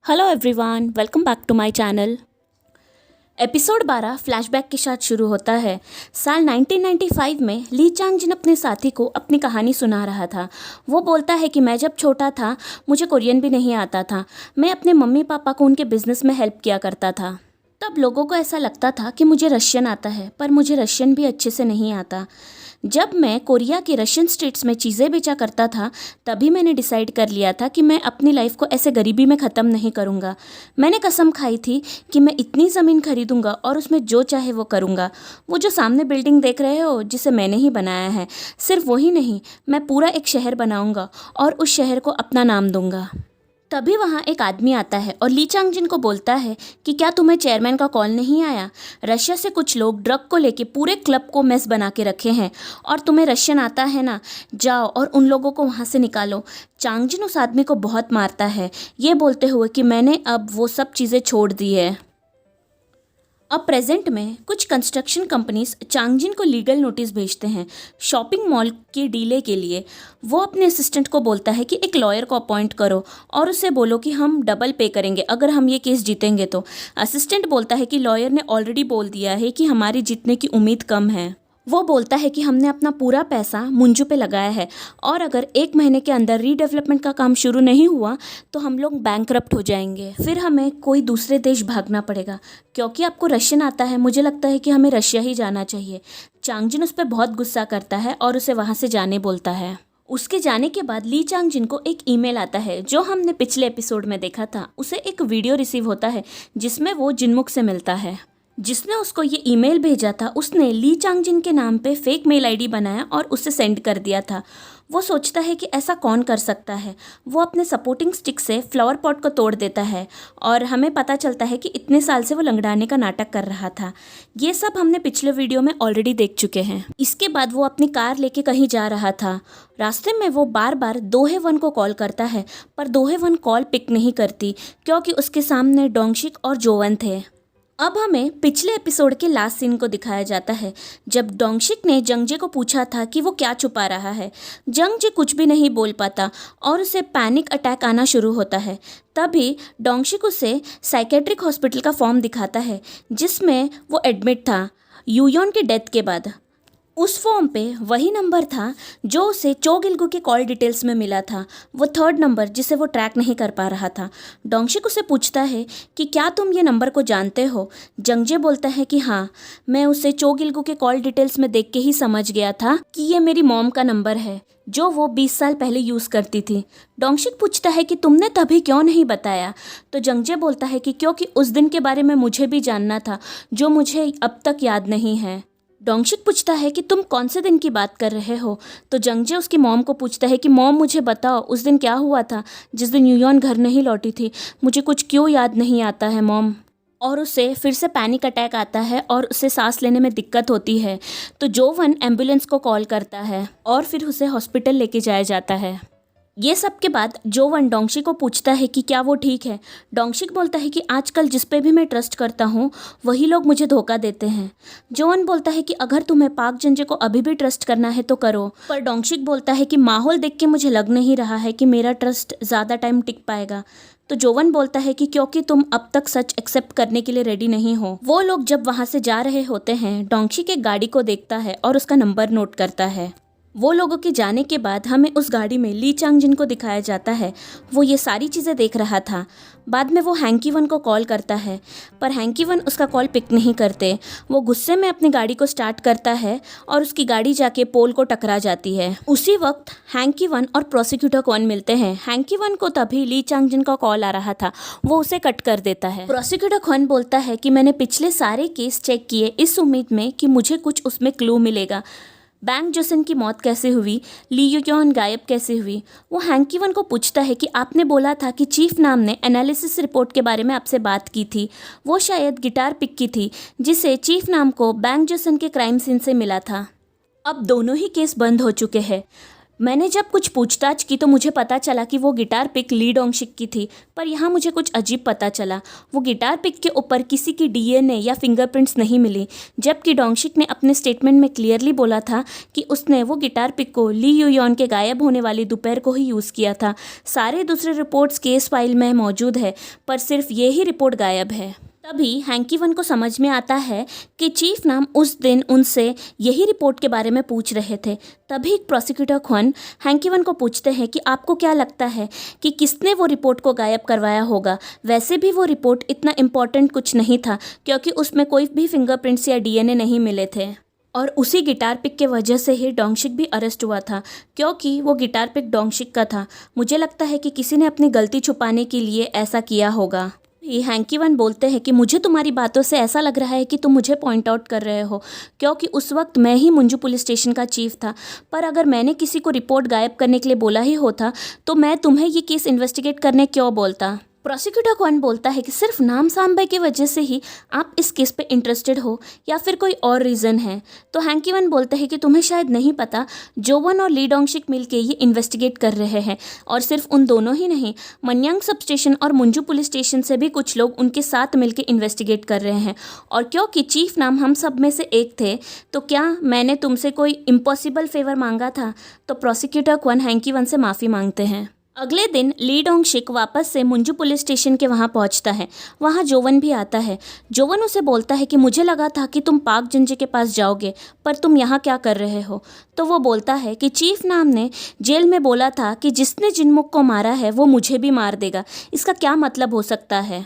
Hello everyone, welcome back to my channel. Episode 12 flashback के साथ शुरू होता है। साल 1995 में ली चांग जिन अपने साथी को अपनी कहानी सुना रहा था। वो बोलता है कि मैं जब छोटा था मुझे कोरियन भी नहीं आता था। मैं अपने मम्मी पापा को उनके बिजनेस में हेल्प किया करता था। तब लोगों को ऐसा लगता था कि मुझे रशियन आता है, पर मुझे रशियन भी अच्छे से नहीं आता। जब मैं कोरिया के रशियन स्ट्रीट्स में चीज़ें बेचा करता था तभी मैंने डिसाइड कर लिया था कि मैं अपनी लाइफ को ऐसे गरीबी में ख़त्म नहीं करूँगा। मैंने कसम खाई थी कि मैं इतनी ज़मीन खरीदूँगा और उसमें जो चाहे वो करूँगा। वो जो सामने बिल्डिंग देख रहे हो जिसे मैंने ही बनाया है, सिर्फ वही नहीं, मैं पूरा एक शहर बनाऊँगा और उस शहर को अपना नाम दूँगा। तभी वहाँ एक आदमी आता है और ली चांग जिन को बोलता है कि क्या तुम्हें चेयरमैन का कॉल नहीं आया? रशिया से कुछ लोग ड्रग को लेके पूरे क्लब को मेस बना के रखे हैं और तुम्हें रशियन आता है ना, जाओ और उन लोगों को वहाँ से निकालो। चांग जिन उस आदमी को बहुत मारता है, ये बोलते हुए कि मैंने अब वो सब चीज़ें छोड़ दी है। अब प्रेजेंट में कुछ कंस्ट्रक्शन कंपनीज चांगजिन को लीगल नोटिस भेजते हैं शॉपिंग मॉल की डीले के लिए। वो अपने असिस्टेंट को बोलता है कि एक लॉयर को अपॉइंट करो और उसे बोलो कि हम डबल पे करेंगे अगर हम ये केस जीतेंगे तो। असिस्टेंट बोलता है कि लॉयर ने ऑलरेडी बोल दिया है कि हमारी जीतने की उम्मीद कम है। वो बोलता है कि हमने अपना पूरा पैसा मुंजू पे लगाया है और अगर 1 महीने के अंदर रीडेवलपमेंट का काम शुरू नहीं हुआ तो हम लोग बैंकरप्ट हो जाएंगे। फिर हमें कोई दूसरे देश भागना पड़ेगा। क्योंकि आपको रशियन आता है, मुझे लगता है कि हमें रशिया ही जाना चाहिए। चांगजिन उस पर बहुत गुस्सा करता है और उसे वहाँ से जाने बोलता है। उसके जाने के बाद ली चांग जिन को एक ईमेल आता है जो हमने पिछले एपिसोड में देखा था। उसे एक वीडियो रिसीव होता है जिसमें वो जिनमुख से मिलता है। जिसने उसको ये ईमेल भेजा था उसने ली चांग जिन के नाम पे फेक मेल आईडी बनाया और उसे सेंड कर दिया था। वो सोचता है कि ऐसा कौन कर सकता है। वो अपने सपोर्टिंग स्टिक से फ्लावर पॉट को तोड़ देता है और हमें पता चलता है कि इतने साल से वो लंगड़ाने का नाटक कर रहा था। ये सब हमने पिछले वीडियो में ऑलरेडी देख चुके हैं। इसके बाद वो अपनी कार लेके कहीं जा रहा था। रास्ते में वो बार बार दोहे-वन को कॉल करता है पर दोहे-वन कॉल पिक नहीं करती क्योंकि उसके सामने डोंगशिक और जोवन थे। अब हमें पिछले एपिसोड के लास्ट सीन को दिखाया जाता है जब डोंगशिक ने जंगजे को पूछा था कि वो क्या छुपा रहा है। जंगजे कुछ भी नहीं बोल पाता और उसे पैनिक अटैक आना शुरू होता है। तभी डोंगशिक उसे साइकेट्रिक हॉस्पिटल का फॉर्म दिखाता है जिसमें वो एडमिट था यूयोन के डेथ के बाद। उस फॉर्म पे वही नंबर था जो उसे चो गिल्गू के कॉल डिटेल्स में मिला था, वो 3rd नंबर जिसे वो ट्रैक नहीं कर पा रहा था। डोंगशिक उसे पूछता है कि क्या तुम ये नंबर को जानते हो? जंगजे बोलता है कि हाँ, मैं उसे चो गिल्गू के कॉल डिटेल्स में देख के ही समझ गया था कि ये मेरी मॉम का नंबर है जो वो 20 साल पहले यूज़ करती थी। डोंगशिक पूछता है कि तुमने तभी क्यों नहीं बताया? तो जंगजे बोलता है कि क्योंकि उस दिन के बारे में मुझे भी जानना था जो मुझे अब तक याद नहीं है। डोंगशिक पूछता है कि तुम कौन से दिन की बात कर रहे हो? तो जंगजे उसकी मॉम को पूछता है कि मॉम मुझे बताओ उस दिन क्या हुआ था जिस दिन यूयोन घर नहीं लौटी थी। मुझे कुछ क्यों याद नहीं आता है मॉम। और उसे फिर से पैनिक अटैक आता है और उसे सांस लेने में दिक्कत होती है। तो जोवन एम्बुलेंस को कॉल करता है और फिर उसे हॉस्पिटल लेके जाया जाता है। ये सब के बाद जोवन डोंगशिक को पूछता है कि क्या वो ठीक है। डोंगशिक बोलता है कि आजकल जिस पे भी मैं ट्रस्ट करता हूँ वही लोग मुझे धोखा देते हैं। जोवन बोलता है कि अगर तुम्हें पाक जंजे को अभी भी ट्रस्ट करना है तो करो, पर डोंगशिक बोलता है कि माहौल देख के मुझे लग नहीं रहा है कि मेरा ट्रस्ट ज़्यादा टाइम टिक पाएगा। तो जोवन बोलता है कि क्योंकि तुम अब तक सच एक्सेप्ट करने के लिए रेडी नहीं हो। वो लोग जब वहाँ से जा रहे होते हैं डोंगशिक एक गाड़ी को देखता है और उसका नंबर नोट करता है। वो लोगों के जाने के बाद हमें उस गाड़ी में ली चांग जिन को दिखाया जाता है। वो ये सारी चीज़ें देख रहा था। बाद में वो हैंकी वन को कॉल करता है पर हैंकी वन उसका कॉल पिक नहीं करते। वो गुस्से में अपनी गाड़ी को स्टार्ट करता है और उसकी गाड़ी जाके पोल को टकरा जाती है। उसी वक्त हैंकी वन और प्रोसिक्यूटर क्वन मिलते हैं। हैंकी वन को तभी ली चांग जिन का कॉल आ रहा था, वो उसे कट कर देता है। प्रोसिक्यूटर क्वन बोलता है कि मैंने पिछले सारे केस चेक किए इस उम्मीद में कि मुझे कुछ उसमें क्लू मिलेगा। बैंग जोसन की मौत कैसे हुई, ली यूयोन गायब कैसे हुई। वो हैंकी वन को पूछता है कि आपने बोला था कि चीफ नाम ने एनालिसिस रिपोर्ट के बारे में आपसे बात की थी। वो शायद गिटार पिक की थी जिसे चीफ नाम को बैंग जोसन के क्राइम सीन से मिला था। अब दोनों ही केस बंद हो चुके हैं। मैंने जब कुछ पूछताछ की तो मुझे पता चला कि वो गिटार पिक ली डोंगशिक की थी, पर यहाँ मुझे कुछ अजीब पता चला। वो गिटार पिक के ऊपर किसी की डीएनए या फिंगरप्रिंट्स नहीं मिली, जबकि डोंगशिक ने अपने स्टेटमेंट में क्लियरली बोला था कि उसने वो गिटार पिक को ली यूयॉन के गायब होने वाली दोपहर को ही यूज़ किया था। सारे दूसरे रिपोर्ट्स केस फाइल में मौजूद है, पर सिर्फ ये ही रिपोर्ट गायब है। तभी हैंकी वन को समझ में आता है कि चीफ नाम उस दिन उनसे यही रिपोर्ट के बारे में पूछ रहे थे। तभी प्रोसिक्यूटर ख्वन हैंकी वन को पूछते हैं कि आपको क्या लगता है कि किसने वो रिपोर्ट को गायब करवाया होगा। वैसे भी वो रिपोर्ट इतना इम्पोर्टेंट कुछ नहीं था, क्योंकि उसमें कोई भी फिंगरप्रिंट्स या डीएनए नहीं मिले थे। और उसी गिटार पिक के वजह से ही डोंगशिक भी अरेस्ट हुआ था, क्योंकि वो गिटार पिक डोंगशिक का था। मुझे लगता है कि किसी ने अपनी गलती छुपाने के लिए ऐसा किया होगा। हैंकी वन बोलते हैं कि मुझे तुम्हारी बातों से ऐसा लग रहा है कि तुम मुझे पॉइंट आउट कर रहे हो, क्योंकि उस वक्त मैं ही मुंजू पुलिस स्टेशन का चीफ था। पर अगर मैंने किसी को रिपोर्ट गायब करने के लिए बोला ही होता तो मैं तुम्हें ये केस इन्वेस्टिगेट करने क्यों बोलता। प्रोसिक्यूटर ख्वन बोलता है कि सिर्फ नाम सांबे की वजह से ही आप इस केस पे इंटरेस्टेड हो या फिर कोई और रीज़न है। तो हैंकी वन बोलते हैं कि तुम्हें शायद नहीं पता, जोवन और ली डोंगशिक मिलके ये इन्वेस्टिगेट कर रहे हैं। और सिर्फ उन दोनों ही नहीं, मन्यांग सब स्टेशन और मुंजू पुलिस स्टेशन से भी कुछ लोग उनके साथ मिलके इन्वेस्टिगेट कर रहे हैं। और क्योंकि चीफ नाम हम सब में से एक थे, तो क्या मैंने तुमसे कोई इम्पॉसिबल फेवर मांगा था। तो प्रोसिक्यूटर ख्वन हैंकी वन से माफ़ी मांगते हैं। अगले दिन ली डोंगशिक वापस से मुंजू पुलिस स्टेशन के वहाँ पहुँचता है। वहाँ जोवन भी आता है। जोवन उसे बोलता है कि मुझे लगा था कि तुम पाक जंजे के पास जाओगे, पर तुम यहाँ क्या कर रहे हो। तो वो बोलता है कि चीफ नाम ने जेल में बोला था कि जिसने जिनमुख को मारा है वो मुझे भी मार देगा। इसका क्या मतलब हो सकता है।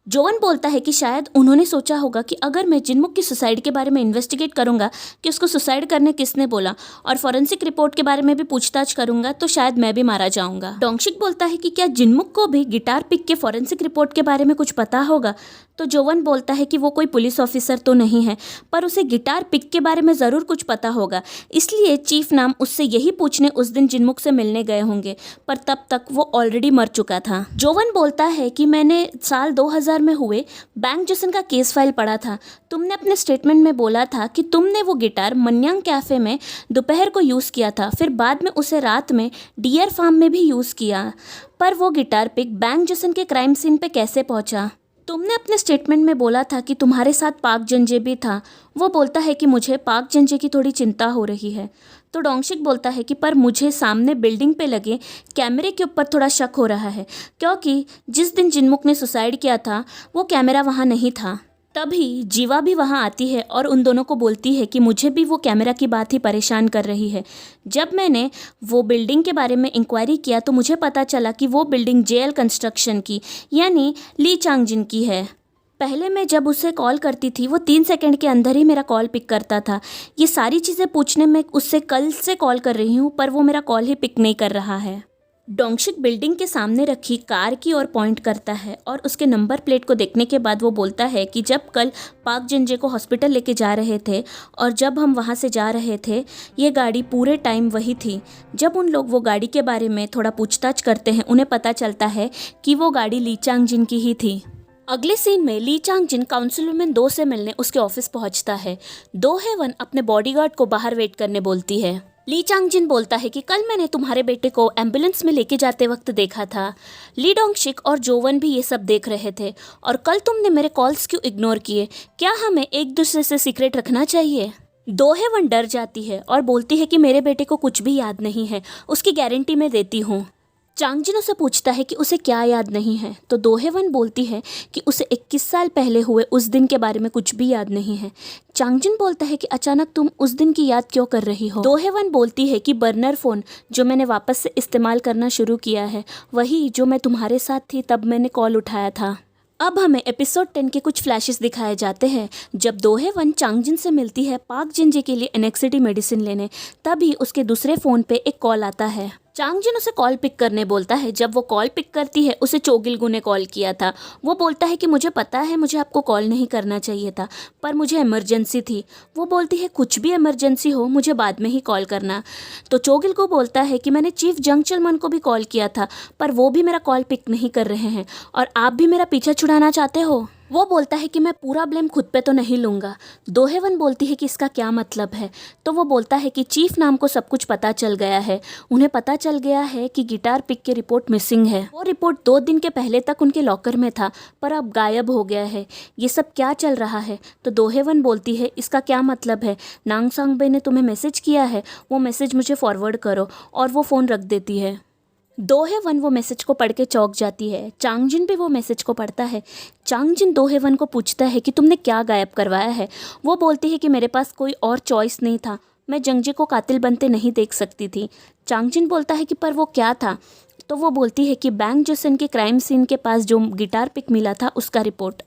जोवन बोलता है कि शायद उन्होंने सोचा होगा कि अगर मैं जिनमुख की सुसाइड के बारे में इन्वेस्टिगेट करूंगा कि उसको सुसाइड करने किसने बोला, और फॉरेंसिक रिपोर्ट के बारे में भी पूछताछ करूंगा, तो शायद मैं भी मारा जाऊंगा। डोंगशिक बोलता है कि क्या जिनमुख को भी गिटार पिक के फॉरेंसिक रिपोर्ट के बारे में कुछ पता होगा। तो जोवन बोलता है कि वो कोई पुलिस ऑफिसर तो नहीं है, पर उसे गिटार पिक के बारे में ज़रूर कुछ पता होगा, इसलिए चीफ नाम उससे यही पूछने उस दिन जिनमुख से मिलने गए होंगे, पर तब तक वो ऑलरेडी मर चुका था। जोवन बोलता है कि मैंने साल 2000 में हुए बैंक जसन का केस फाइल पढ़ा था। तुमने अपने स्टेटमेंट में बोला था कि तुमने वो गिटार मन्यांग कैफ़े में दोपहर को यूज़ किया था, फिर बाद में उसे रात में डियर फार्म में भी यूज़ किया, पर वो गिटार पिक बैंक जसन के क्राइम सीन पे कैसे पहुंचा। तुमने अपने स्टेटमेंट में बोला था कि तुम्हारे साथ पाक जंजे भी था। वो बोलता है कि मुझे पाक जंजे की थोड़ी चिंता हो रही है। तो डोंगशिक बोलता है कि पर मुझे सामने बिल्डिंग पे लगे कैमरे के ऊपर थोड़ा शक हो रहा है, क्योंकि जिस दिन जिनमुख ने सुसाइड किया था वो कैमरा वहाँ नहीं था। तभी जीवा भी वहाँ आती है और उन दोनों को बोलती है कि मुझे भी वो कैमरा की बात ही परेशान कर रही है। जब मैंने वो बिल्डिंग के बारे में इंक्वायरी किया तो मुझे पता चला कि वो बिल्डिंग जेएल कंस्ट्रक्शन की यानी ली चांगजिन की है। पहले मैं जब उसे कॉल करती थी वो 3 सेकंड के अंदर ही मेरा कॉल पिक करता था। ये सारी चीज़ें पूछने में उससे कल से कॉल कर रही हूँ, पर वो मेरा कॉल ही पिक नहीं कर रहा है। डोंगशिक बिल्डिंग के सामने रखी कार की ओर पॉइंट करता है और उसके नंबर प्लेट को देखने के बाद वो बोलता है कि जब कल पाक जंजे को हॉस्पिटल लेके जा रहे थे और जब हम वहाँ से जा रहे थे, ये गाड़ी पूरे टाइम वही थी। जब उन लोग वो गाड़ी के बारे में थोड़ा पूछताछ करते हैं, उन्हें पता चलता है कि वो गाड़ी ली चांगजिन की ही थी। अगले सीन में ली चांगजिन काउंसिलरमैन 2 से मिलने उसके ऑफिस पहुंचता है। 2-1 अपने बॉडीगार्ड को बाहर वेट करने बोलती है। ली चांगजिन बोलता है कि कल मैंने तुम्हारे बेटे को एम्बुलेंस में लेके जाते वक्त देखा था। ली डोंगशिक और जोवन भी ये सब देख रहे थे, और कल तुमने मेरे कॉल्स क्यों इग्नोर किए। क्या हमें एक दूसरे से सीक्रेट रखना चाहिए। 2-1 डर जाती है और बोलती है कि मेरे बेटे को कुछ भी याद नहीं है, उसकी गारंटी मैं देती हूँ। चांगजिन उसे पूछता है कि उसे क्या याद नहीं है, तो 2-1 बोलती है कि उसे 21 साल पहले हुए उस दिन के बारे में कुछ भी याद नहीं है। चांगजिन बोलता है कि अचानक तुम उस दिन की याद क्यों कर रही हो। 2-1 बोलती है कि बर्नर फ़ोन जो मैंने वापस से इस्तेमाल करना शुरू किया है, वही जो मैं तुम्हारे साथ थी तब मैंने कॉल उठाया था। अब हमें एपिसोड 10 के कुछ फ्लैशेस दिखाए जाते हैं। जब 2-1 चांगजिन से मिलती है पाक जिंजे के लिए एनेक्सिटी मेडिसिन लेने, तभी उसके दूसरे फ़ोन पे एक कॉल आता है। चांगजिन उसे कॉल पिक करने बोलता है। जब वो कॉल पिक करती है, उसे चोगिलगू ने कॉल किया था। वो बोलता है कि मुझे पता है मुझे आपको कॉल नहीं करना चाहिए था, पर मुझे इमरजेंसी थी। वो बोलती है कुछ भी इमरजेंसी हो मुझे बाद में ही कॉल करना। तो चोगिलगू बोलता है कि मैंने चीफ जंगचलमन को भी कॉल किया था, पर वो भी मेरा कॉल पिक नहीं कर रहे हैं, और आप भी मेरा पीछा छुड़ाना चाहते हो। वो बोलता है कि मैं पूरा ब्लेम खुद पे तो नहीं लूँगा। दोहेवन बोलती है कि इसका क्या मतलब है। तो वो बोलता है कि चीफ नाम को सब कुछ पता चल गया है। उन्हें पता चल गया है कि गिटार पिक की रिपोर्ट मिसिंग है। वो रिपोर्ट 2 दिन के पहले तक उनके लॉकर में था पर अब गायब हो गया है। ये सब क्या चल रहा है। तो दोहेवन बोलती है इसका क्या मतलब है। नांग सांगबे ने तुम्हें मैसेज किया है, वो मैसेज मुझे फॉरवर्ड करो। और वो फ़ोन रख देती है। दोहेवन वो मैसेज को पढ़ के चौंक जाती है। चांगजिन भी वो मैसेज को पढ़ता है। चांगजिन दोहेवन को पूछता है कि तुमने क्या गायब करवाया है। वो बोलती है कि मेरे पास कोई और चॉइस नहीं था, मैं जंगजे को कातिल बनते नहीं देख सकती थी। चांगजिन बोलता है कि पर वो क्या था। तो वो बोलती है कि बैंग जोसन के क्राइम सीन के पास जो गिटार पिक मिला था उसका रिपोर्ट।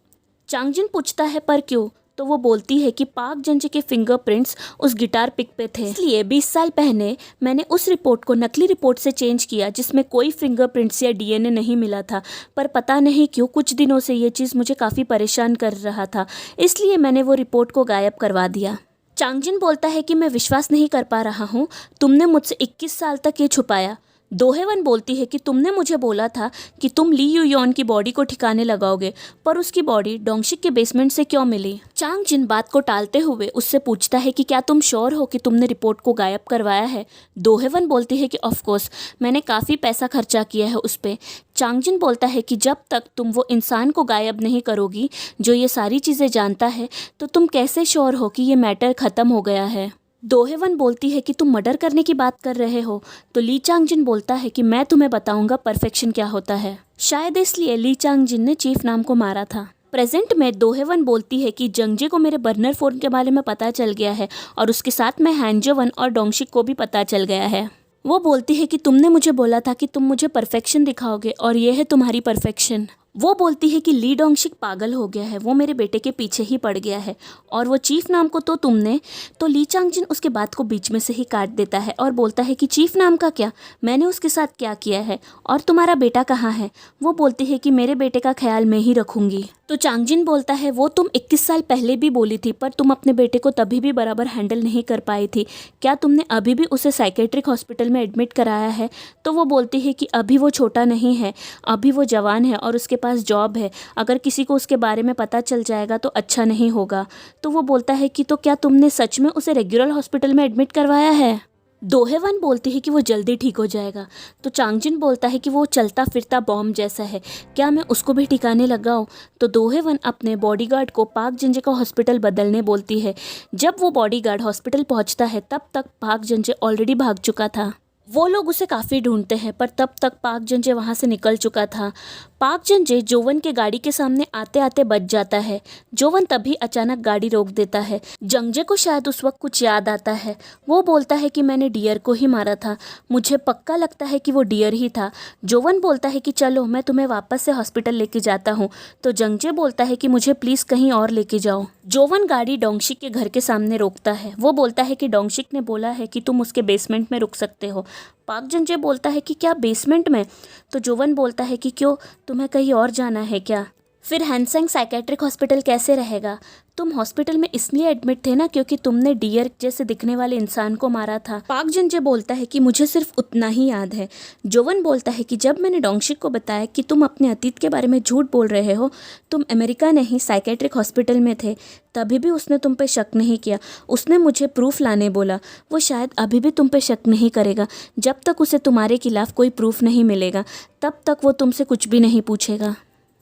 चांगजिन पूछता है पर क्यों। तो वो बोलती है कि पाक जंजे के फिंगरप्रिंट्स उस गिटार पिक पे थे, इसलिए 20 साल पहले मैंने उस रिपोर्ट को नकली रिपोर्ट से चेंज किया जिसमें कोई फिंगरप्रिंट्स या डीएनए नहीं मिला था। पर पता नहीं क्यों कुछ दिनों से ये चीज़ मुझे काफ़ी परेशान कर रहा था, इसलिए मैंने वो रिपोर्ट को गायब करवा दिया। चांगजिन बोलता है कि मैं विश्वास नहीं कर पा रहा हूँ, तुमने मुझसे 21 साल तक ये छुपाया। दोहेवन बोलती है कि तुमने मुझे बोला था कि तुम ली यूयॉन की बॉडी को ठिकाने लगाओगे, पर उसकी बॉडी डोंगशिक के बेसमेंट से क्यों मिली। चांगजिन बात को टालते हुए उससे पूछता है कि क्या तुम श्योर हो कि तुमने रिपोर्ट को गायब करवाया है। दोहेवन बोलती है कि ऑफ कोर्स, मैंने काफ़ी पैसा खर्चा किया है उस पर। चांगजिन बोलता है कि जब तक तुम वो इंसान को गायब नहीं करोगी जो ये सारी चीज़ें जानता है, तो तुम कैसे श्योर हो कि ये मैटर ख़त्म हो गया है। दोहेवन बोलती है कि तुम मर्डर करने की बात कर रहे हो। तो ली चांगजिन बोलता है कि मैं तुम्हें बताऊंगा परफेक्शन क्या होता है। शायद इसलिए ली चांगजिन ने चीफ नाम को मारा था। प्रेजेंट में दोहेवन बोलती है कि जंगजे को मेरे बर्नर फोन के बारे में पता चल गया है और उसके साथ में हैंजोवन और डोंगशिक को भी पता चल गया है। वो बोलती है कि तुमने मुझे बोला था कि तुम मुझे परफेक्शन दिखाओगे और ये है तुम्हारी परफेक्शन। वो बोलती है कि ली डोंगशिक पागल हो गया है, वो मेरे बेटे के पीछे ही पड़ गया है और वो चीफ नाम को तो तुमने। तो ली चांगजिन उसके बात को बीच में से ही काट देता है और बोलता है कि चीफ नाम का क्या, मैंने उसके साथ क्या किया है और तुम्हारा बेटा कहाँ है। वो बोलती है कि मेरे बेटे का ख्याल मैं ही रखूंगी। तो चांगजिन बोलता है वो तुम 21 साल पहले भी बोली थी, पर तुम अपने बेटे को तभी भी बराबर हैंडल नहीं कर पाई थी। क्या तुमने अभी भी उसे साइकेट्रिक हॉस्पिटल में एडमिट कराया है। तो वो बोलती है कि अभी वो छोटा नहीं है, अभी वो जवान है और उसके पास जॉब है, अगर किसी को उसके बारे में पता चल जाएगा तो अच्छा नहीं होगा। तो वो बोलता है कि तो क्या तुमने सच में उसे रेगुलर हॉस्पिटल में एडमिट करवाया है। दोहेवन बोलती है कि वो जल्दी ठीक हो जाएगा। तो चांगजिन बोलता है कि वो चलता फिरता बॉम्ब जैसा है, क्या मैं उसको भी ठिकाने लगाऊं। तो दोहेवन अपने बॉडीगार्ड को पाक जंजे का हॉस्पिटल बदलने बोलती है। जब वो बॉडीगार्ड हॉस्पिटल पहुंचता है तब तक पाक जंजे ऑलरेडी भाग चुका था। वो लोग उसे काफ़ी ढूंढते हैं पर तब तक पाक जंजे वहाँ से निकल चुका था। पाक जंजे जोवन के गाड़ी के सामने आते आते बच जाता है। जोवन तभी अचानक गाड़ी रोक देता है। जंगजे को शायद उस वक्त कुछ याद आता है। वो बोलता है कि मैंने डियर को ही मारा था, मुझे पक्का लगता है कि वो डियर ही था। जोवन बोलता है कि चलो मैं तुम्हें वापस से हॉस्पिटल लेके जाता हूँ। तो जंगजे बोलता है कि मुझे प्लीज़ कहीं और लेके जाओ। जोवन गाड़ी डोंगशिक के घर के सामने रोकता है। वो बोलता है कि डोंगशिक ने बोला है कि तुम उसके बेसमेंट में रुक सकते हो। पाक जंजे बोलता है कि क्या बेसमेंट में। तो जोवन बोलता है कि क्यों, तुम्हें कहीं और जाना है क्या। फिर हैंसेंग साइकेट्रिक हॉस्पिटल कैसे रहेगा। तुम हॉस्पिटल में इसलिए एडमिट थे ना क्योंकि तुमने डियर जैसे दिखने वाले इंसान को मारा था। पाक जंजे बोलता है कि मुझे सिर्फ उतना ही याद है। जोवन बोलता है कि जब मैंने डोंगशिक को बताया कि तुम अपने अतीत के बारे में झूठ बोल रहे हो, तुम अमेरिका नहीं साइकेट्रिक हॉस्पिटल में थे, तभी भी उसने तुम पे शक नहीं किया। उसने मुझे प्रूफ लाने बोला। वो शायद अभी भी तुम पे शक नहीं करेगा। जब तक उसे तुम्हारे खिलाफ कोई प्रूफ नहीं मिलेगा तब तक वो तुमसे कुछ भी नहीं पूछेगा।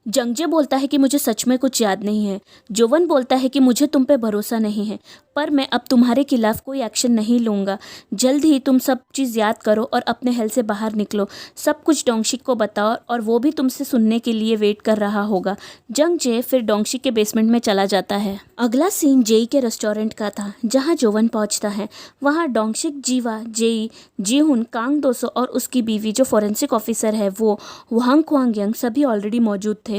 जंगजे बोलता है कि मुझे सच में कुछ याद नहीं है। जोवन बोलता है कि मुझे तुम पे भरोसा नहीं है, पर मैं अब तुम्हारे खिलाफ कोई एक्शन नहीं लूँगा। जल्द ही तुम सब चीज़ याद करो और अपने हेल से बाहर निकलो। सब कुछ डोंगशिक को बताओ और वो भी तुमसे सुनने के लिए वेट कर रहा होगा। जंगजे फिर डोंगशिक के बेसमेंट में चला जाता है। अगला सीन जेई के रेस्टोरेंट का था जहाँ जोवन पहुँचता है। वहाँ डोंगशिक, जीवा, जेई, जीहुन, कांग दोसो और उसकी बीवी जो फॉरेंसिक ऑफिसर है वो वांग क्वांगयंग सभी ऑलरेडी मौजूद थे।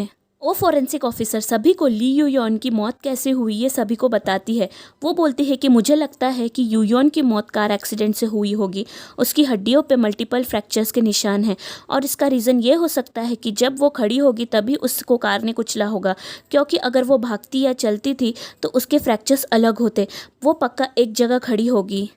वो फॉरेंसिक ऑफिसर सभी को ली यूयॉन की मौत कैसे हुई ये सभी को बताती है। वो बोलती है कि मुझे लगता है कि यूयॉन की मौत कार एक्सीडेंट से हुई होगी। उसकी हड्डियों पे मल्टीपल फ्रैक्चर्स के निशान हैं और इसका रीज़न ये हो सकता है कि जब वो खड़ी होगी तभी उसको कार ने कुचला होगा, क्योंकि अगर वो भागती या चलती थी तो उसके फ्रैक्चर्स अलग होते। वो पक्का एक जगह खड़ी होगी।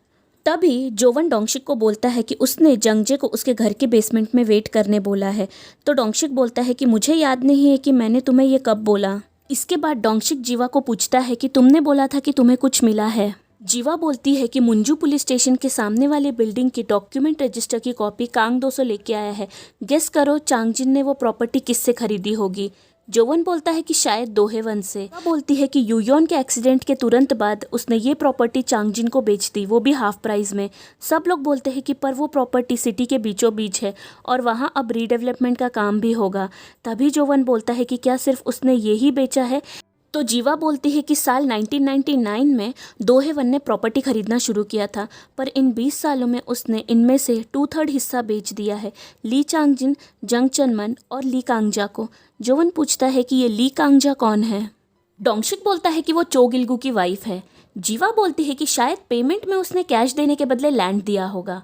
तभी जोवन डोंगशिक को बोलता है कि उसने जंगजे को उसके घर के बेसमेंट में वेट करने बोला है। तो डोंगशिक बोलता है कि मुझे याद नहीं है कि मैंने तुम्हें ये कब बोला। इसके बाद डोंगशिक जीवा को पूछता है कि तुमने बोला था कि तुम्हें कुछ मिला है। जीवा बोलती है कि मुंजू पुलिस स्टेशन के सामने वाले बिल्डिंग की डॉक्यूमेंट रजिस्टर की कॉपी कांग 200 लेके आया है। गेस करो चांगजिन ने वो प्रॉपर्टी किससे खरीदी होगी। जोवन बोलता है कि शायद दोहेवन से। जीवा बोलती है कि यूयोन के एक्सीडेंट के तुरंत बाद उसने ये प्रॉपर्टी चांगजिन को बेच दी, वो भी हाफ प्राइस में। सब लोग बोलते हैं कि पर वो प्रॉपर्टी सिटी के बीचों बीच है और वहाँ अब रीडेवलपमेंट का काम भी होगा। तभी जोवन बोलता है कि क्या सिर्फ उसने ये ही बेचा है। तो जीवा बोलती है कि साल 1999 में दोहेवन ने प्रॉपर्टी खरीदना शुरू किया था, पर इन 20 सालों में उसने इनमें से 2/3 हिस्सा बेच दिया है ली चांगजिन, जंग चनमन और ली कांगजा को। जोवन पूछता है कि ये ली कांगजा कौन है। डोंगशिक बोलता है कि वो चो गिलगू की वाइफ है। जीवा बोलती है कि शायद पेमेंट में उसने कैश देने के बदले लैंड दिया होगा।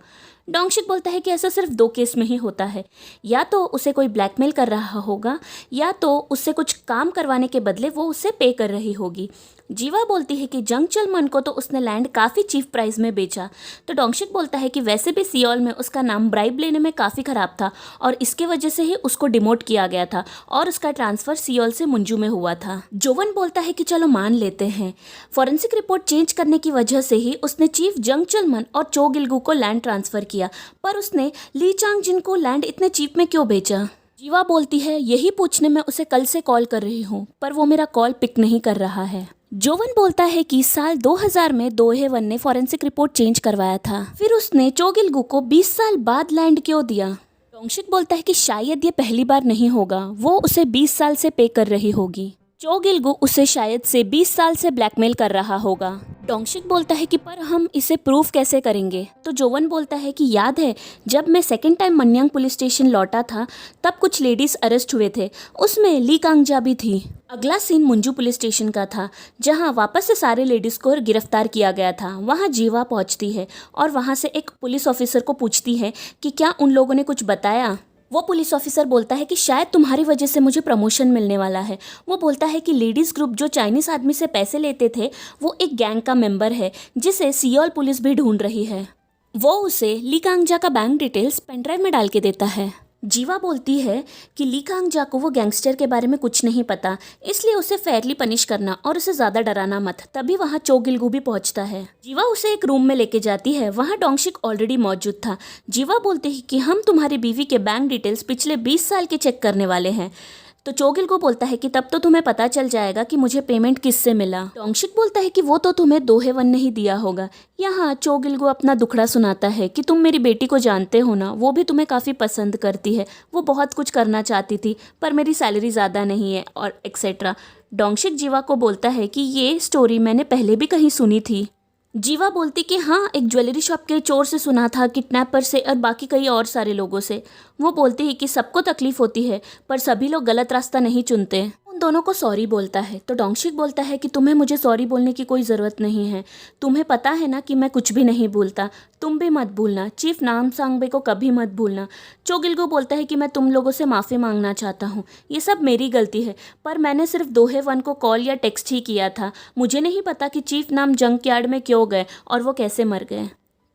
डोंगशिक बोलता है कि ऐसा सिर्फ 2 केस में ही होता है, या तो उसे कोई ब्लैकमेल कर रहा होगा या तो उससे कुछ काम करवाने के बदले वो उसे पे कर रही होगी। जीवा बोलती है कि जंग चलमन को तो उसने लैंड काफ़ी चीप प्राइस में बेचा। तो डोंगशिक बोलता है कि वैसे भी सियोल में उसका नाम ब्राइब लेने में काफ़ी ख़राब था और इसके वजह से ही उसको डिमोट किया गया था और उसका ट्रांसफ़र सियोल से मुंजू में हुआ था। जोवन बोलता है कि चलो मान लेते हैं, फॉरेंसिक रिपोर्ट चेंज करने की वजह से ही उसने चीफ जंग चलमन और चो गिलगू को लैंड ट्रांसफ़र किया, पर उसने ली चांगजिन को लैंड इतने चीप में क्यों बेचा। जीवा बोलती है यही पूछने मैं उसे कल से कॉल कर रही हूँ, पर वो मेरा कॉल पिक नहीं कर रहा है। जोवन बोलता है कि साल 2000 में दोहेवन ने फॉरेंसिक रिपोर्ट चेंज करवाया था, फिर उसने चो गिलगू को 20 साल बाद लैंड क्यों दिया। डोंगशिक बोलता है कि शायद ये पहली बार नहीं होगा, वो उसे 20 साल से पे कर रही होगी। चो गिलगू उसे शायद से 20 साल से ब्लैकमेल कर रहा होगा। डोंगशिक बोलता है कि पर हम इसे प्रूफ कैसे करेंगे। तो जोवन बोलता है कि याद है जब मैं सेकंड टाइम मन्यांग पुलिस स्टेशन लौटा था तब कुछ लेडीज अरेस्ट हुए थे, उसमें ली कांगजा भी थी। अगला सीन मुंजू पुलिस स्टेशन का था जहां वापस से सारे लेडीज को गिरफ्तार किया गया था। वहां जीवा पहुंचती है और वहां से एक पुलिस ऑफिसर को पूछती है कि क्या उन लोगों ने कुछ बताया। वो पुलिस ऑफिसर बोलता है कि शायद तुम्हारी वजह से मुझे प्रमोशन मिलने वाला है। वो बोलता है कि लेडीज़ ग्रुप जो चाइनीज़ आदमी से पैसे लेते थे वो एक गैंग का मेंबर है जिसे सियोल पुलिस भी ढूंढ रही है। वो उसे ली कांगजा का बैंक डिटेल्स पेनड्राइव में डाल के देता है। जीवा बोलती है कि ली कांगजा को वो गैंगस्टर के बारे में कुछ नहीं पता, इसलिए उसे फेयरली पनिश करना और उसे ज़्यादा डराना मत। तभी वहाँ चो गिलगू भी पहुँचता है। जीवा उसे एक रूम में लेके जाती है, वहाँ डोंगशिक ऑलरेडी मौजूद था। जीवा बोलती है कि हम तुम्हारी बीवी के बैंक डिटेल्स पिछले 20 साल के चेक करने वाले हैं। तो चो गिलगू बोलता है कि तब तो तुम्हें पता चल जाएगा कि मुझे पेमेंट किससे मिला। डोंगशिक बोलता है कि वो तो तुम्हें दोहेवन ने ही दिया होगा। यहाँ चो गिलगू अपना दुखड़ा सुनाता है कि तुम मेरी बेटी को जानते हो ना, वो भी तुम्हें काफ़ी पसंद करती है, वो बहुत कुछ करना चाहती थी पर मेरी सैलरी ज़्यादा नहीं है और एक्सेट्रा। डोंगशिक जीवा को बोलता है कि ये स्टोरी मैंने पहले भी कहीं सुनी थी। जीवा बोलती कि हाँ, एक ज्वेलरी शॉप के चोर से सुना था, किडनैपर से और बाकी कई और सारे लोगों से। वो बोलती है कि सबको तकलीफ होती है पर सभी लोग गलत रास्ता नहीं चुनते। उन दोनों को सॉरी बोलता है। तो डोंगशिक बोलता है कि तुम्हें मुझे सॉरी बोलने की कोई ज़रूरत नहीं है, तुम्हें पता है ना कि मैं कुछ भी नहीं भूलता, तुम भी मत भूलना, चीफ नामसांगबे को कभी मत भूलना। चो गिलगू बोलता है कि मैं तुम लोगों से माफ़ी मांगना चाहता हूँ, ये सब मेरी गलती है, पर मैंने सिर्फ दोहेवन को कॉल या टेक्स्ट ही किया था, मुझे नहीं पता कि चीफ नाम जंक यार्ड में क्यों गए और वो कैसे मर गए।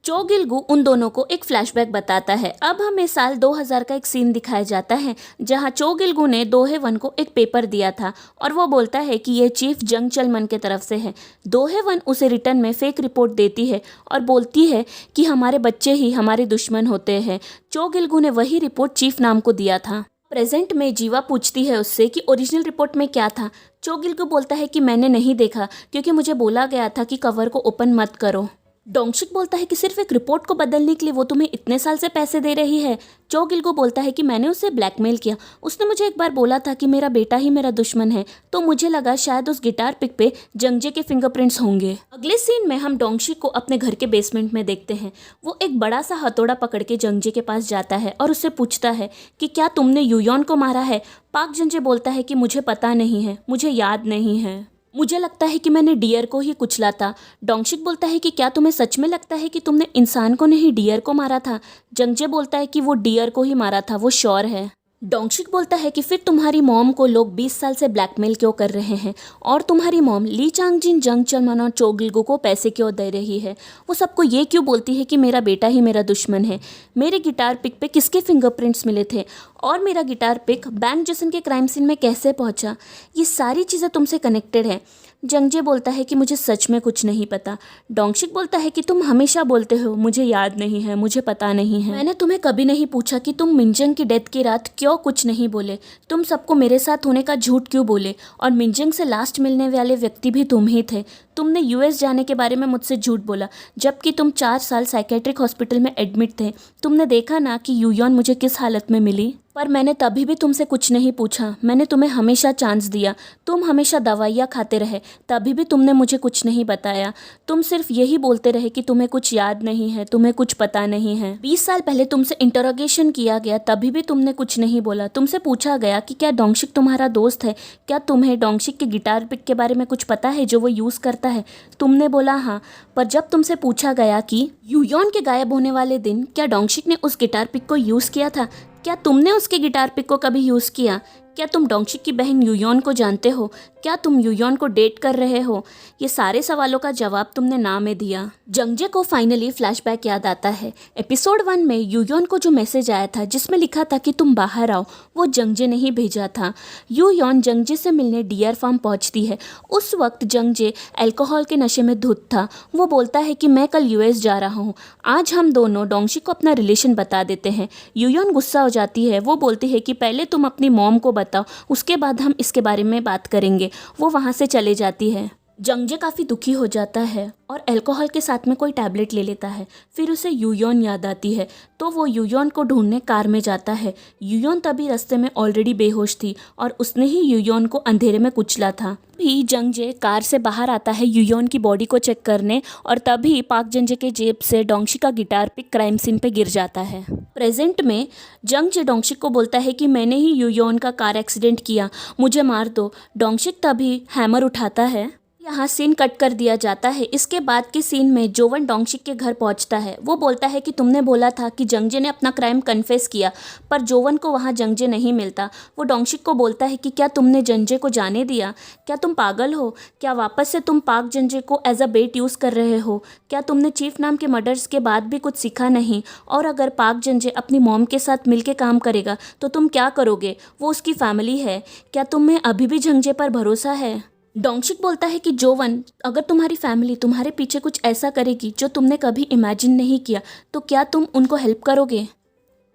चो गिलगू उन दोनों को एक फ्लैशबैक बताता है। अब हमें साल 2000 का एक सीन दिखाया जाता है जहां चो गिलगू ने दोहेवन को एक पेपर दिया था और वो बोलता है कि ये चीफ जंग चलमन के तरफ से है। दोहेवन उसे रिटर्न में फेक रिपोर्ट देती है और बोलती है कि हमारे बच्चे ही हमारे दुश्मन होते हैं। चो गिलगू ने वही रिपोर्ट चीफ नाम को दिया था। प्रेजेंट में जीवा पूछती है उससे कि ओरिजिनल रिपोर्ट में क्या था। चो गिलगू बोलता है कि मैंने नहीं देखा क्योंकि मुझे बोला गया था कि कवर को ओपन मत करो। डोंगशिक बोलता है कि सिर्फ एक रिपोर्ट को बदलने के लिए वो तुम्हें इतने साल से पैसे दे रही है। चो गिलगू बोलता है कि मैंने उसे ब्लैकमेल किया, उसने मुझे एक बार बोला था कि मेरा बेटा ही मेरा दुश्मन है, तो मुझे लगा शायद उस गिटार पिक पे जंगजे के फिंगरप्रिंट्स होंगे। अगले सीन में हम डोंगशिक को अपने घर के बेसमेंट में देखते हैं। वो एक बड़ा सा हथौड़ा पकड़ के जंगजे के पास जाता है और उससे पूछता है कि क्या तुमने यूयोन को मारा है। पाक जंजे बोलता है कि मुझे पता नहीं है, मुझे याद नहीं है, मुझे लगता है कि मैंने डियर को ही कुचला था। डोंगशिक बोलता है कि क्या तुम्हें सच में लगता है कि तुमने इंसान को नहीं डियर को मारा था। जंगजे बोलता है कि वो डियर को ही मारा था, वो श्योर है। डोंगशिक बोलता है कि फिर तुम्हारी मॉम को लोग 20 साल से ब्लैकमेल क्यों कर रहे हैं और तुम्हारी मॉम ली चांगजिन जंग चलमन और चोगिलगो को पैसे क्यों दे रही है। वो सबको ये क्यों बोलती है कि मेरा बेटा ही मेरा दुश्मन है। मेरे गिटार पिक पे किसके फिंगरप्रिंट्स मिले थे और मेरा गिटार पिक बैंक जसन के क्राइम सीन में कैसे पहुंचा। ये सारी चीज़ें तुमसे कनेक्टेड है। जंगजे बोलता है कि मुझे सच में कुछ नहीं पता। डोंगशिक बोलता है कि तुम हमेशा बोलते हो मुझे याद नहीं है, मुझे पता नहीं है। मैंने तुम्हें कभी नहीं पूछा कि तुम मिंजंग की डेथ की रात क्यों कुछ नहीं बोले। तुम सबको मेरे साथ होने का झूठ क्यों बोले और मिंजंग से लास्ट मिलने वाले व्यक्ति भी तुम ही थे। तुमने यूएस जाने के बारे में मुझसे झूठ बोला जबकि तुम 4 साल साइकेट्रिक हॉस्पिटल में एडमिट थे। तुमने देखा ना कि यूयॉन मुझे किस हालत में मिली। पर मैंने तभी भी तुमसे कुछ नहीं पूछा। मैंने तुम्हें हमेशा चांस दिया। तुम हमेशा दवाइयाँ खाते रहे, तभी भी तुमने मुझे कुछ नहीं बताया। तुम सिर्फ यही बोलते रहे कि तुम्हें कुछ याद नहीं है, तुम्हें कुछ पता नहीं है। 20 साल पहले तुमसे इंटरोगेशन किया गया, तभी भी तुमने कुछ नहीं बोला। तुमसे पूछा गया कि क्या डोंगशिक तुम्हारा दोस्त है, क्या तुम्हें डोंगशिक के गिटार पिक के बारे में कुछ पता है जो वो यूज़ करता है। तुमने बोला हाँ। पर जब तुमसे पूछा गया कि यूयॉन के गायब होने वाले दिन क्या डोंगशिक ने उस गिटार पिक को यूज़ किया था, क्या तुमने उसके गिटार पिक को कभी यूज़ किया, क्या तुम डोंगशिक की बहन यूयॉन को जानते हो, क्या तुम यूयॉन को डेट कर रहे हो। ये सारे सवालों का जवाब तुमने ना में दिया। जंगजे को फाइनली फ्लैशबैक याद आता है। एपिसोड 1 में यूयॉन को जो मैसेज आया था जिसमें लिखा था कि तुम बाहर आओ, वो जंगजे ने ही भेजा था। यूयॉन जंगजे से मिलने डियर फार्म पहुंचती है। उस वक्त जंगजे अल्कोहल के नशे में धुत था। वो बोलता है कि मैं कल यूएस जा रहा हूँ, आज हम दोनों डोंगशिक को अपना रिलेशन बता देते हैं। यूयॉन गुस्सा हो जाती है। वो बोलती है कि पहले तुम अपनी मॉम को बताओ, उसके बाद हम इसके बारे में बात करेंगे। वो वहाँ से चले जाती है। जंगजे काफ़ी दुखी हो जाता है और अल्कोहल के साथ में कोई टैबलेट ले लेता है। फिर उसे यूयॉन याद आती है तो वो यूयॉन को ढूंढने कार में जाता है। यूयॉन तभी रास्ते में ऑलरेडी बेहोश थी और उसने ही यूयॉन को अंधेरे में कुचला था। भी जंगजे कार से बाहर आता है यूयॉन की बॉडी को चेक करने और तभी पाक जंगजे के जेब से डोंगशिक का गिटार पिक क्राइम सीन पे गिर जाता है। प्रेजेंट में जंगजे डोंगशिक को बोलता है कि मैंने ही यूयॉन का कार एक्सीडेंट किया, मुझे मार दो। डोंगशिक तभी हैमर उठाता है। यहाँ सीन कट कर दिया जाता है। इसके बाद के सीन में जोवन डोंगशिक के घर पहुँचता है। वो बोलता है कि तुमने बोला था कि जंगजे ने अपना क्राइम कन्फेस किया, पर जोवन को वहाँ जंगजे नहीं मिलता। वो डोंगशिक को बोलता है कि क्या तुमने जंगजे को जाने दिया, क्या तुम पागल हो, क्या वापस से तुम पाक जंगजे को एज अ बेट यूज़ कर रहे हो, क्या तुमने चीफ नाम के मर्डर्स के बाद भी कुछ सीखा नहीं। और अगर पाक जंगजे अपनी मॉम के साथ मिलके काम करेगा तो तुम क्या करोगे, वो उसकी फैमिली है। क्या तुम्हें अभी भी जंगजे पर भरोसा है। डोंगशिक बोलता है कि जोवन, अगर तुम्हारी फैमिली तुम्हारे पीछे कुछ ऐसा करेगी जो तुमने कभी इमेजिन नहीं किया तो क्या तुम उनको हेल्प करोगे।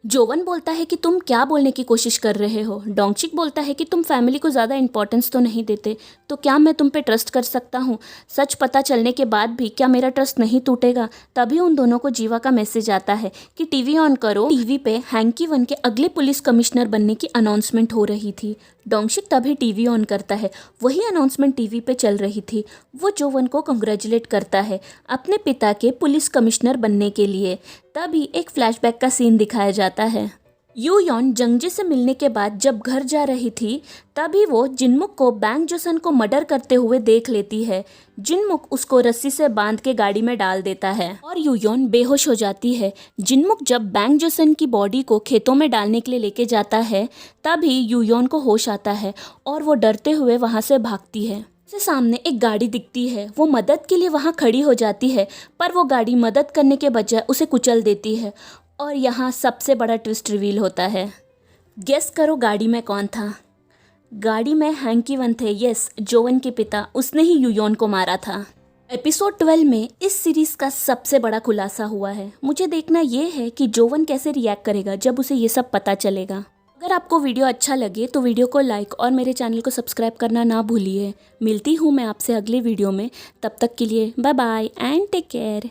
जोवन बोलता है कि तुम क्या बोलने की कोशिश कर रहे हो। डोंगशिक बोलता है कि तुम फैमिली को ज़्यादा इंपॉर्टेंस तो नहीं देते, तो क्या मैं तुम पे ट्रस्ट कर सकता हूँ। सच पता चलने के बाद भी क्या मेरा ट्रस्ट नहीं टूटेगा। तभी उन दोनों को जीवा का मैसेज आता है कि टीवी ऑन करो। टीवी पे हैंकी वन के अगले पुलिस कमिश्नर बनने की अनाउंसमेंट हो रही थी। डोंगशिक तभी टीवी ऑन करता है। वही अनाउंसमेंट टीवी पे चल रही थी। वो जोवन को कंग्रेचुलेट करता है अपने पिता के पुलिस कमिश्नर बनने के लिए। तभी एक फ्लैशबैक का सीन दिखाया जाता है। यूयॉन जंगजे से मिलने के बाद जब घर जा रही थी तभी वो जिनमुक को बैंक जोसन को मर्डर करते हुए देख लेती है। जिनमुक उसको रस्सी से बांध के गाड़ी में डाल देता है और यूयॉन बेहोश हो जाती है। जिनमुक जब बैंक जोसन की बॉडी को खेतों में डालने के लिए लेके जाता है तभी यूयॉन को होश आता है और वो डरते हुए वहाँ से भागती है। से सामने एक गाड़ी दिखती है। वो मदद के लिए वहाँ खड़ी हो जाती है पर वो गाड़ी मदद करने के बजाय उसे कुचल देती है। और यहाँ सबसे बड़ा ट्विस्ट रिवील होता है। गेस करो गाड़ी में कौन था। गाड़ी में हैंकी वन थे। यस, जोवन के पिता, उसने ही यूयॉन को मारा था। एपिसोड 12 में इस सीरीज़ का सबसे बड़ा खुलासा हुआ है। मुझे देखना ये है कि जोवन कैसे रिएक्ट करेगा जब उसे ये सब पता चलेगा। अगर आपको वीडियो अच्छा लगे तो वीडियो को लाइक और मेरे चैनल को सब्सक्राइब करना ना भूलिए। मिलती हूँ मैं आपसे अगले वीडियो में। तब तक के लिए bye bye and take care.